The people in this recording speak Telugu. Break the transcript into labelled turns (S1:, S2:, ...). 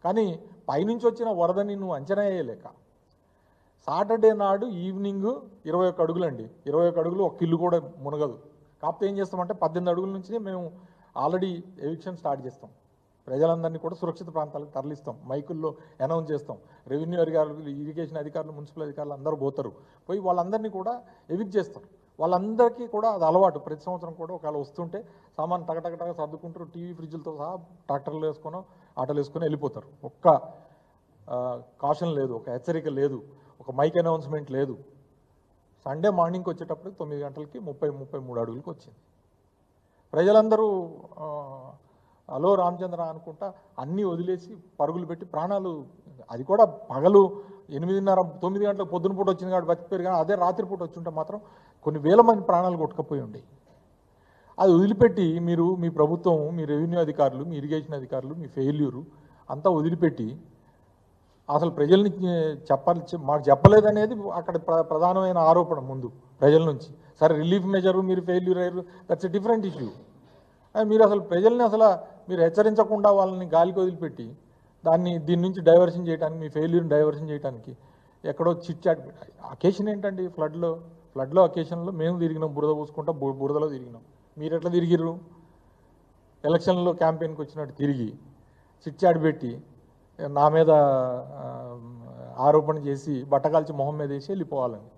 S1: కానీ పైనుంచి వచ్చిన వరదని నువ్వు అంచనా వేయలేక సాటర్డే నాడు ఈవినింగ్ 21 అడుగులండి, 21 అడుగులు ఒక ఇల్లు కూడా మునగదు. కాకపోతే ఏం చేస్తామంటే 18 అడుగుల నుంచి మేము ఆల్రెడీ ఎవిక్షన్ స్టార్ట్ చేస్తాం. ప్రజలందరినీ కూడా సురక్షిత ప్రాంతాలకు తరలిస్తాం, మైకుల్లో అనౌన్స్ చేస్తాం. రెవెన్యూ అధికారులు, ఇరిగేషన్ అధికారులు, మున్సిపల్ అధికారులు అందరూ పోతారు, పోయి వాళ్ళందరినీ కూడా ఎవిక్ట్ చేస్తారు. వాళ్ళందరికీ కూడా అది అలవాటు. ప్రతి సంవత్సరం కూడా ఒకవేళ వస్తుంటే సామాన్ టగటగటగా సర్దుకుంటారు, టీవీ ఫ్రిడ్జ్లతో సహా ట్రాక్టర్లు వేసుకొని ఆటోలు వేసుకొని వెళ్ళిపోతారు. ఒక్క కాషన్ లేదు, ఒక హెచ్చరిక లేదు, ఒక మైక్ అనౌన్స్మెంట్ లేదు. సండే మార్నింగ్కి వచ్చేటప్పుడు 9 గంటలకి 33 అడుగులకు వచ్చింది. ప్రజలందరూ హలో రామచంద్ర అనుకుంటా అన్నీ వదిలేసి పరుగులు పెట్టి ప్రాణాలు, అది కూడా పగలు 8:30 9 గంటలకు పొద్దున పూట వచ్చింది కాబట్టి బతికిపోయారు. కానీ అదే రాత్రిపూట వచ్చి మాత్రం కొన్ని వేల మంది ప్రాణాలు కొట్టుకపోయి ఉండే. అది వదిలిపెట్టి మీరు, మీ ప్రభుత్వం, మీ రెవెన్యూ అధికారులు, మీ ఇరిగేషన్ అధికారులు, మీ ఫెయిల్యూరు అంతా వదిలిపెట్టి అసలు ప్రజల్ని మాకు చెప్పలేదనేది అక్కడ ప్రధానమైన ఆరోపణ ముందు ప్రజల నుంచి. సరే రిలీఫ్ మెజరు మీరు ఫెయిల్యూర్ అయ్యారు, దట్స్ ఎ డిఫరెంట్ ఇష్యూ. మీరు అసలు ప్రజల్ని మీరు హెచ్చరించకుండా వాళ్ళని గాలికి వదిలిపెట్టి దీని నుంచి డైవర్షన్ చేయడానికి, మీ ఫెయిల్యూర్ని డైవర్షన్ చేయడానికి ఎక్కడో చిట్ చాట్. అకేషన్ ఏంటండి? ఫ్లడ్లో అకేషన్లో మేము తిరిగినాం, బురద పూసుకుంటా బురదలో తిరిగినాం. మీరు ఎట్లా తిరిగిర్రు? ఎలక్షన్లో క్యాంపెయిన్కి వచ్చినట్టు తిరిగి చిట్ చాట్ పెట్టి నా మీద ఆరోపణ చేసి బట్టకాల్చి మొహం మీద వేసి వెళ్ళిపోవాలని.